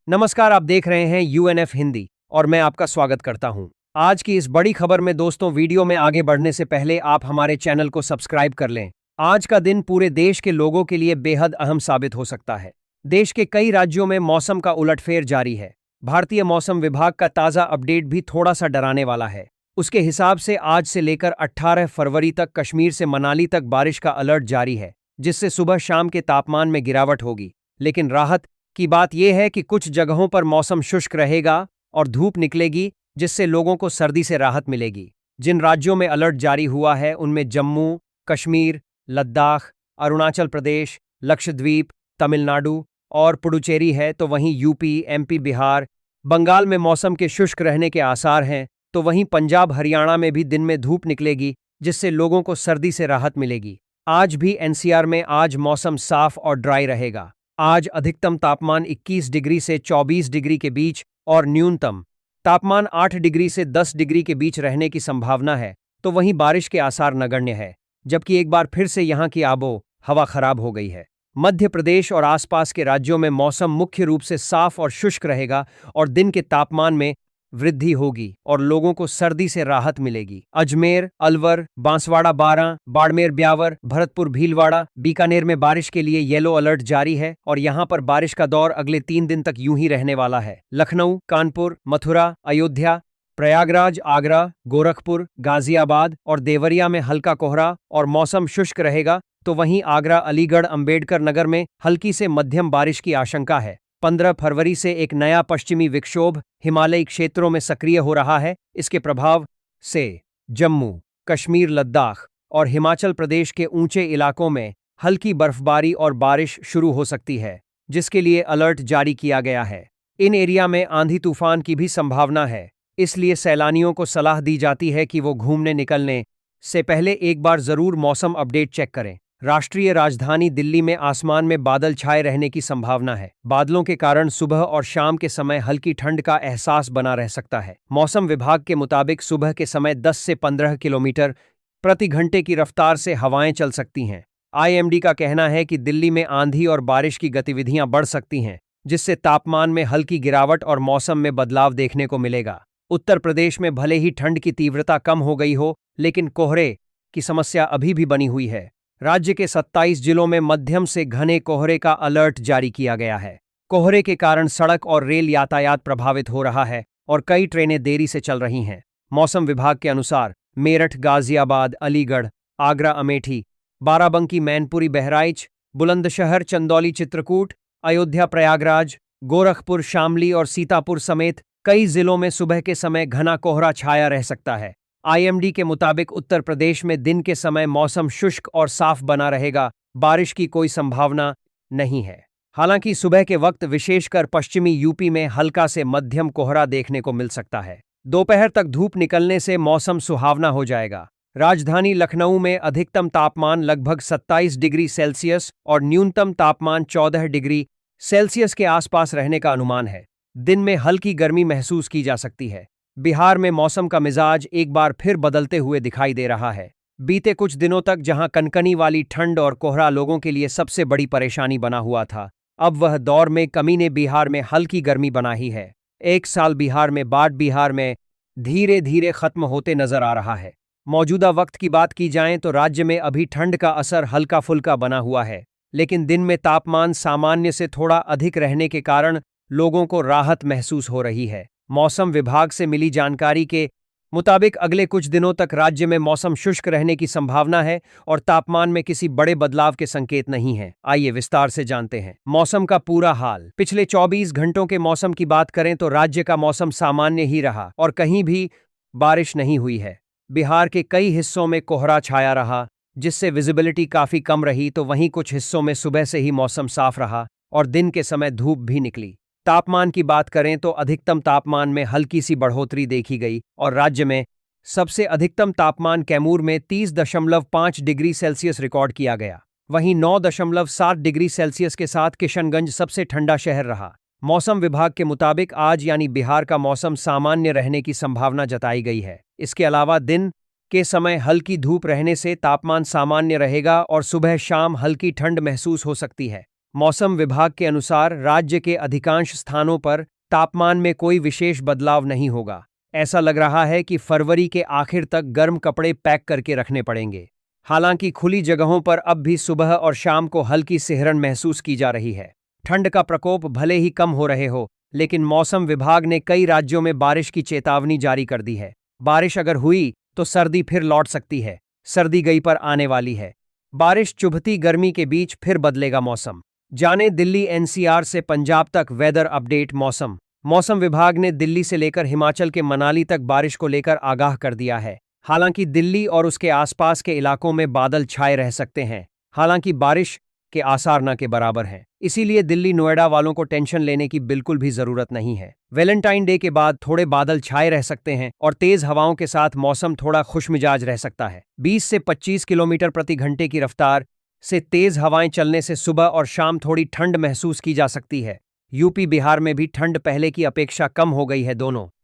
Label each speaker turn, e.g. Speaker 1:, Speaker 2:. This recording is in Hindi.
Speaker 1: नमस्कार, आप देख रहे हैं यूएनएफ हिंदी और मैं आपका स्वागत करता हूं। आज की इस बड़ी खबर में दोस्तों, वीडियो में आगे बढ़ने से पहले आप हमारे चैनल को सब्सक्राइब कर लें। आज का दिन पूरे देश के लोगों के लिए बेहद अहम साबित हो सकता है। देश के कई राज्यों में मौसम का उलटफेर जारी है। भारतीय मौसम विभाग का ताज़ा अपडेट भी थोड़ा सा डराने वाला है। उसके हिसाब से आज से लेकर 18 फरवरी तक कश्मीर से मनाली तक बारिश का अलर्ट जारी है, जिससे सुबह शाम के तापमान में गिरावट होगी। लेकिन राहत की बात यह है कि कुछ जगहों पर मौसम शुष्क रहेगा और धूप निकलेगी, जिससे लोगों को सर्दी से राहत मिलेगी। जिन राज्यों में अलर्ट जारी हुआ है उनमें जम्मू, कश्मीर, लद्दाख, अरुणाचल प्रदेश, लक्षद्वीप, तमिलनाडु और पुडुचेरी है, तो वहीं यूपी, एमपी, बिहार, बंगाल में मौसम के शुष्क रहने के आसार हैं, तो वहीं पंजाब, हरियाणा में भी दिन में धूप निकलेगी, जिससे लोगों को सर्दी से राहत मिलेगी। आज भी एनसीआर में आज मौसम साफ और ड्राई रहेगा। आज अधिकतम तापमान 21 डिग्री से 24 डिग्री के बीच और न्यूनतम तापमान 8 डिग्री से 10 डिग्री के बीच रहने की संभावना है, तो वहीं बारिश के आसार नगण्य है। जबकि एक बार फिर से यहां की आबो हवा खराब हो गई है। मध्य प्रदेश और आसपास के राज्यों में मौसम मुख्य रूप से साफ और शुष्क रहेगा और दिन के तापमान में वृद्धि होगी और लोगों को सर्दी से राहत मिलेगी। अजमेर, अलवर, बांसवाड़ा, बारां, बाड़मेर, ब्यावर, भरतपुर, भीलवाड़ा, बीकानेर में बारिश के लिए येलो अलर्ट जारी है और यहां पर बारिश का दौर अगले 3 दिन तक यूं ही रहने वाला है। लखनऊ, कानपुर, मथुरा, अयोध्या, प्रयागराज, आगरा, गोरखपुर, गाजियाबाद और देवरिया में हल्का कोहरा और मौसम शुष्क रहेगा, तो वहीं आगरा, अलीगढ़, अंबेडकर नगर में हल्की से मध्यम बारिश की आशंका है। 15 फरवरी से एक नया पश्चिमी विक्षोभ हिमालयी क्षेत्रों में सक्रिय हो रहा है। इसके प्रभाव से जम्मू, कश्मीर, लद्दाख और हिमाचल प्रदेश के ऊंचे इलाकों में हल्की बर्फबारी और बारिश शुरू हो सकती है, जिसके लिए अलर्ट जारी किया गया है। इन एरिया में आंधी तूफान की भी संभावना है, इसलिए सैलानियों को सलाह दी जाती है कि वो घूमने निकलने से पहले एक बार जरूर मौसम अपडेट चेक करें। राष्ट्रीय राजधानी दिल्ली में आसमान में बादल छाए रहने की संभावना है। बादलों के कारण सुबह और शाम के समय हल्की ठंड का एहसास बना रह सकता है। मौसम विभाग के मुताबिक सुबह के समय 10 से 15 किलोमीटर प्रति घंटे की रफ्तार से हवाएं चल सकती हैं। आईएमडी का कहना है कि दिल्ली में आंधी और बारिश की गतिविधियां बढ़ सकती हैं, जिससे तापमान में हल्की गिरावट और मौसम में बदलाव देखने को मिलेगा। उत्तर प्रदेश में भले ही ठंड की तीव्रता कम हो गई हो, लेकिन कोहरे की समस्या अभी भी बनी हुई है। राज्य के 27 जिलों में मध्यम से घने कोहरे का अलर्ट जारी किया गया है। कोहरे के कारण सड़क और रेल यातायात प्रभावित हो रहा है और कई ट्रेनें देरी से चल रही हैं। मौसम विभाग के अनुसार मेरठ, गाजियाबाद, अलीगढ़, आगरा, अमेठी, बाराबंकी, मैनपुरी, बहराइच, बुलंदशहर, चंदौली, चित्रकूट, अयोध्या, प्रयागराज, गोरखपुर, शामली और सीतापुर समेत कई जिलों में सुबह के समय घना कोहरा छाया रह सकता है। आईएमडी के मुताबिक उत्तर प्रदेश में दिन के समय मौसम शुष्क और साफ बना रहेगा। बारिश की कोई संभावना नहीं है। हालांकि सुबह के वक्त विशेषकर पश्चिमी यूपी में हल्का से मध्यम कोहरा देखने को मिल सकता है। दोपहर तक धूप निकलने से मौसम सुहावना हो जाएगा। राजधानी लखनऊ में अधिकतम तापमान लगभग 27 डिग्री सेल्सियस और न्यूनतम तापमान 14 डिग्री सेल्सियस के आसपास रहने का अनुमान है। दिन में हल्की गर्मी महसूस की जा सकती है। बिहार में मौसम का मिजाज एक बार फिर बदलते हुए दिखाई दे रहा है। बीते कुछ दिनों तक जहां कनकनी वाली ठंड और कोहरा लोगों के लिए सबसे बड़ी परेशानी बना हुआ था, अब वह दौर में कमी ने बिहार में हल्की गर्मी बनाई है। एक साल बिहार में बाढ़ बिहार में धीरे धीरे खत्म होते नजर आ रहा है। मौजूदा वक्त की बात की जाए तो राज्य में अभी ठंड का असर हल्का फुल्का बना हुआ है, लेकिन दिन में तापमान सामान्य से थोड़ा अधिक रहने के कारण लोगों को राहत महसूस हो रही है। मौसम विभाग से मिली जानकारी के मुताबिक अगले कुछ दिनों तक राज्य में मौसम शुष्क रहने की संभावना है और तापमान में किसी बड़े बदलाव के संकेत नहीं हैं। आइए विस्तार से जानते हैं मौसम का पूरा हाल। पिछले 24 घंटों के मौसम की बात करें तो राज्य का मौसम सामान्य ही रहा और कहीं भी बारिश नहीं हुई है। बिहार के कई हिस्सों में कोहरा छाया रहा, जिससे विजिबिलिटी काफी कम रही, तो वहीं कुछ हिस्सों में सुबह से ही मौसम साफ रहा और दिन के समय धूप भी निकली। तापमान की बात करें तो अधिकतम तापमान में हल्की सी बढ़ोतरी देखी गई और राज्य में सबसे अधिकतम तापमान कैमूर में 30.5 डिग्री सेल्सियस रिकॉर्ड किया गया। वहीं 9.7 डिग्री सेल्सियस के साथ किशनगंज सबसे ठंडा शहर रहा। मौसम विभाग के मुताबिक आज यानी बिहार का मौसम सामान्य रहने की संभावना जताई गई है। इसके अलावा दिन के समय हल्की धूप रहने से तापमान सामान्य रहेगा और सुबह शाम हल्की ठंड महसूस हो सकती है। मौसम विभाग के अनुसार राज्य के अधिकांश स्थानों पर तापमान में कोई विशेष बदलाव नहीं होगा। ऐसा लग रहा है कि फरवरी के आखिर तक गर्म कपड़े पैक करके रखने पड़ेंगे। हालांकि खुली जगहों पर अब भी सुबह और शाम को हल्की सिहरन महसूस की जा रही है। ठंड का प्रकोप भले ही कम हो रहे हो, लेकिन मौसम विभाग ने कई राज्यों में बारिश की चेतावनी जारी कर दी है। बारिश अगर हुई तो सर्दी फिर लौट सकती है। सर्दी गई पर आने वाली है। बारिश चुभती गर्मी के बीच फिर बदलेगा मौसम। जाने दिल्ली एनसीआर से पंजाब तक वेदर अपडेट। मौसम विभाग ने दिल्ली से लेकर हिमाचल के मनाली तक बारिश को लेकर आगाह कर दिया है। हालांकि दिल्ली और उसके आसपास के इलाकों में बादल छाए रह सकते हैं। हालांकि बारिश के आसार न के बराबर हैं। इसीलिए दिल्ली नोएडा वालों को टेंशन लेने की बिल्कुल भी जरूरत नहीं है। वैलेंटाइन डे के बाद थोड़े बादल छाए रह सकते हैं और तेज हवाओं के साथ मौसम थोड़ा खुशमिजाज रह सकता है। 20 से 25 किलोमीटर प्रति घंटे की रफ्तार से तेज हवाएं चलने से सुबह और शाम थोड़ी ठंड महसूस की जा सकती है। यूपी बिहार में भी ठंड पहले की अपेक्षा कम हो गई है। दोनों